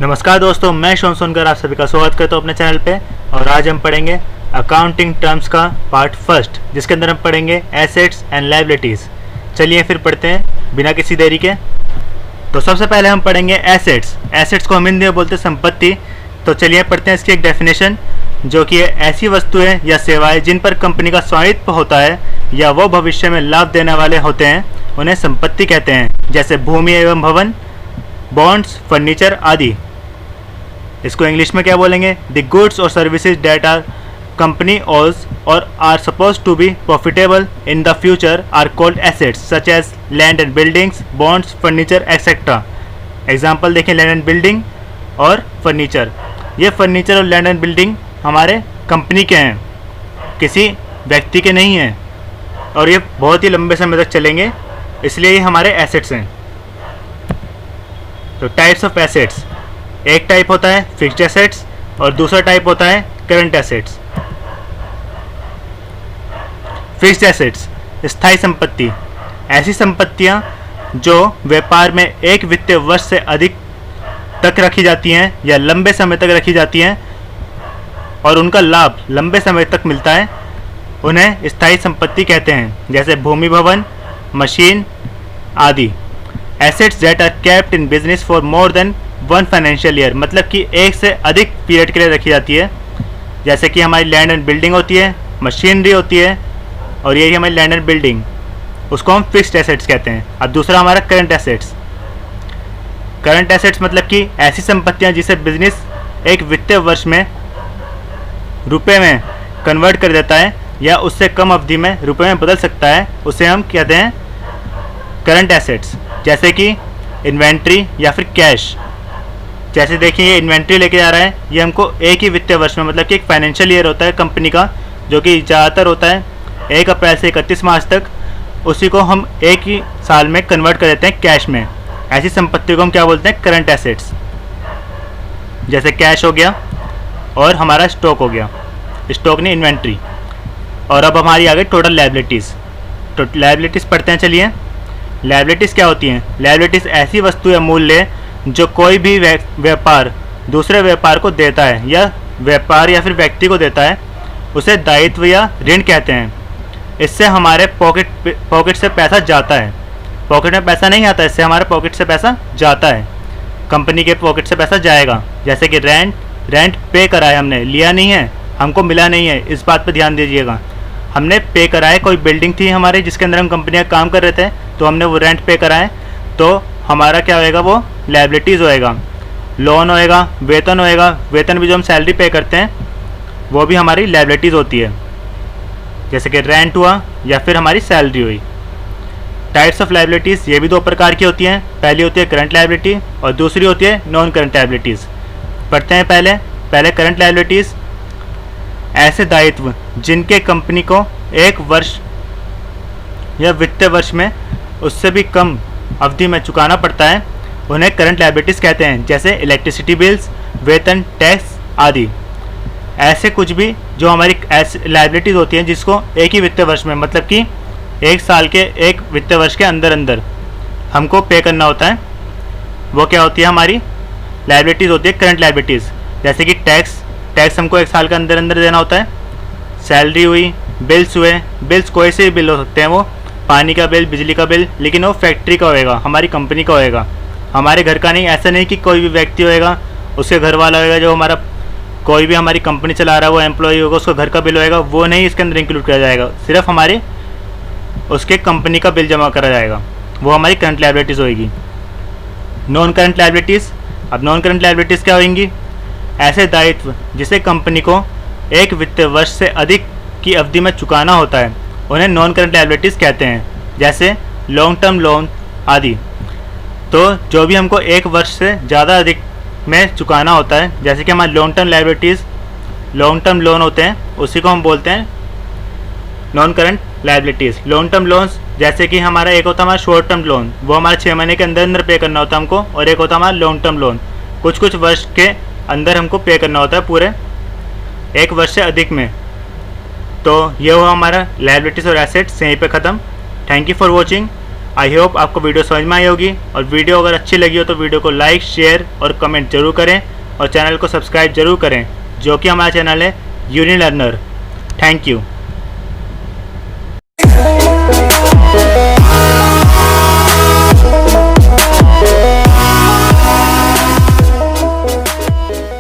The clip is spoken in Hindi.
नमस्कार दोस्तों, मैं शोन सोनकर आप सभी का स्वागत करता हूँ अपने चैनल पे। और आज हम पढ़ेंगे अकाउंटिंग टर्म्स का पार्ट फर्स्ट, जिसके अंदर हम पढ़ेंगे एसेट्स एंड लायबिलिटीज़। चलिए फिर पढ़ते हैं बिना किसी देरी के। तो सबसे पहले हम पढ़ेंगे एसेट्स। एसेट्स को हम हिंदी में बोलते हैं संपत्ति। तो चलिए पढ़ते हैं इसकी एक डेफिनेशन, जो कि ऐसी वस्तुएं या सेवाएं जिन पर कंपनी का स्वामित्व होता है या वो भविष्य में लाभ देने वाले होते हैं, उन्हें संपत्ति कहते हैं। जैसे भूमि एवं भवन, बॉन्ड्स, फर्नीचर आदि। इसको इंग्लिश में क्या बोलेंगे? द गुड्स और services that are company owns और are suppose to be profitable in the future are called assets such as land and buildings, bonds, furniture etcetera. Example देखें, लैंड एंड बिल्डिंग और फर्नीचर। ये फर्नीचर और लैंड एंड बिल्डिंग हमारे कंपनी के हैं, किसी व्यक्ति के नहीं हैं, और ये बहुत ही लंबे समय तक चलेंगे, इसलिए ये हमारे एसेट्स हैं। तो टाइप्स ऑफ एसेट्स, एक टाइप होता है फिक्स्ड एसेट्स और दूसरा टाइप होता है करंट एसेट्स। फिक्स्ड एसेट्स स्थायी संपत्ति, ऐसी संपत्तियां जो व्यापार में एक वित्तीय वर्ष से अधिक तक रखी जाती हैं या लंबे समय तक रखी जाती हैं और उनका लाभ लंबे समय तक मिलता है, उन्हें स्थायी संपत्ति कहते हैं। जैसे भूमि, भवन, मशीन आदि। Assets that are kept in business for more than one financial year, मतलब कि एक से अधिक पीरियड के लिए रखी जाती है। जैसे कि हमारी लैंड एंड बिल्डिंग होती है, मशीनरी होती है, और यही हमारी लैंड एंड बिल्डिंग, उसको हम फिक्स्ड एसेट्स कहते हैं। अब दूसरा हमारा करंट एसेट्स। करंट एसेट्स मतलब कि ऐसी संपत्तियां जिसे बिजनेस एक वित्तीय वर्ष में रुपए में कन्वर्ट कर देता है या उससे कम अवधि में रुपए में बदल सकता है, उसे हम कहते हैं करंट एसेट्स। जैसे कि इन्वेंट्री या फिर कैश। जैसे देखिए, ये इन्वेंट्री लेके जा रहा है, ये हमको एक ही वित्तीय वर्ष में, मतलब कि एक फाइनेंशियल ईयर होता है कंपनी का, जो कि ज़्यादातर होता है 1 अप्रैल से 31 मार्च तक, उसी को हम एक ही साल में कन्वर्ट कर देते हैं कैश में। ऐसी संपत्ति को हम क्या बोलते हैं? Current assets. जैसे कैश हो गया और हमारा स्टॉक हो गया, स्टॉक नहीं, इन्वेंट्री। और अब हमारी आ गई टोटल लायबिलिटीज़। तो लायबिलिटीज़ पढ़ते हैं। चलिए, लायबिलिटीज़ क्या होती हैं? लायबिलिटीज़ ऐसी वस्तु या मूल्य जो कोई भी व्यापार दूसरे व्यापार को देता है या व्यापार या फिर व्यक्ति को देता है, उसे दायित्व या ऋण कहते हैं। इससे हमारे पॉकेट से पैसा जाता है। पॉकेट में पैसा नहीं आता, इससे हमारे पॉकेट से पैसा जाता है, कंपनी के पॉकेट से पैसा जाएगा। जैसे कि रेंट पे करा है, हमने लिया नहीं है, हमको मिला नहीं है, इस बात पर ध्यान दीजिएगा। हमने पे करा है, कोई बिल्डिंग थी हमारे जिसके अंदर हम कंपनी का काम कर रहे थे, तो हमने वो रेंट पे करा है, तो हमारा क्या होएगा? वो लायबिलिटीज़ होएगा। लोन होएगा, वेतन होएगा, वेतन भी जो हम सैलरी पे करते हैं वो भी हमारी लायबिलिटीज़ होती है। जैसे कि रेंट हुआ या फिर हमारी सैलरी हुई। टाइप्स ऑफ लायबिलिटीज़ ये भी 2 प्रकार की होती हैं। पहली होती है करंट लायबिलिटी और दूसरी होती है नॉन करंट लायबिलिटीज़। पढ़ते हैं पहले करंट लायबिलिटीज़। ऐसे दायित्व जिनके कंपनी को एक वर्ष या वित्तीय वर्ष में उससे भी कम अवधि में चुकाना पड़ता है, उन्हें करंट लायबिलिटीज़ कहते हैं। जैसे इलेक्ट्रिसिटी बिल्स, वेतन, टैक्स आदि। ऐसे कुछ भी जो हमारी लायबिलिटीज़ होती हैं जिसको एक ही वित्तीय वर्ष में, मतलब कि एक साल के एक वित्तीय वर्ष के अंदर अंदर हमको पे करना होता है, वो क्या होती है? हमारी लायबिलिटीज़ होती है करंट लायबिलिटीज़। जैसे कि टैक्स हमको एक साल के अंदर अंदर देना होता है। सैलरी हुई, बिल्स हुए, बिल्स कोई से भी बिल हो सकते हैं, वो पानी का बिल, बिजली का बिल, लेकिन वो फैक्ट्री का होएगा, हमारी कंपनी का होएगा, हमारे घर का नहीं। ऐसा नहीं कि कोई भी व्यक्ति होएगा, उसके घर वाला होएगा, जो हमारा कोई भी हमारी कंपनी चला रहा है, वो एम्प्लॉय होगा, उसका घर का बिल होएगा, वो नहीं इसके अंदर इंक्लूड किया जाएगा। सिर्फ हमारे उसके कंपनी का बिल जमा करा जाएगा, वो हमारी करंट लायबिलिटीज़ होएगी। Non current liabilities. अब नॉन करंट लायबिलिटीज़ क्या होंगी? ऐसे दायित्व जिसे कंपनी को एक वित्तीय वर्ष से अधिक की अवधि में चुकाना होता है, उन्हें नॉन करंट लायबिलिटीज़ कहते हैं। जैसे लॉन्ग टर्म लोन आदि। तो जो भी हमको एक वर्ष से ज़्यादा अधिक में चुकाना होता है, जैसे कि हमारे long term liabilities, long term loan होते हैं, उसी को हम बोलते हैं non current liabilities. Long term loans, जैसे कि हमारा एक होता है हमारा शॉर्ट टर्म लोन, वो हमारे 6 महीने के अंदर अंदर पे करना होता है हमको, और एक होता है हमारा लॉन्ग टर्म लोन, कुछ वर्ष के अंदर हमको पे करना होता है, पूरे एक वर्ष से अधिक में। तो ये हुआ हमारा लायबिलिटीज़ और एसेट्स, यहीं पे ख़त्म। Thank you for watching. I hope आपको वीडियो समझ में आई होगी, और वीडियो अगर अच्छी लगी हो तो वीडियो को लाइक, शेयर और कमेंट जरूर करें, और चैनल को सब्सक्राइब जरूर करें, जो कि हमारा चैनल है यूनिलर्नर। Thank you.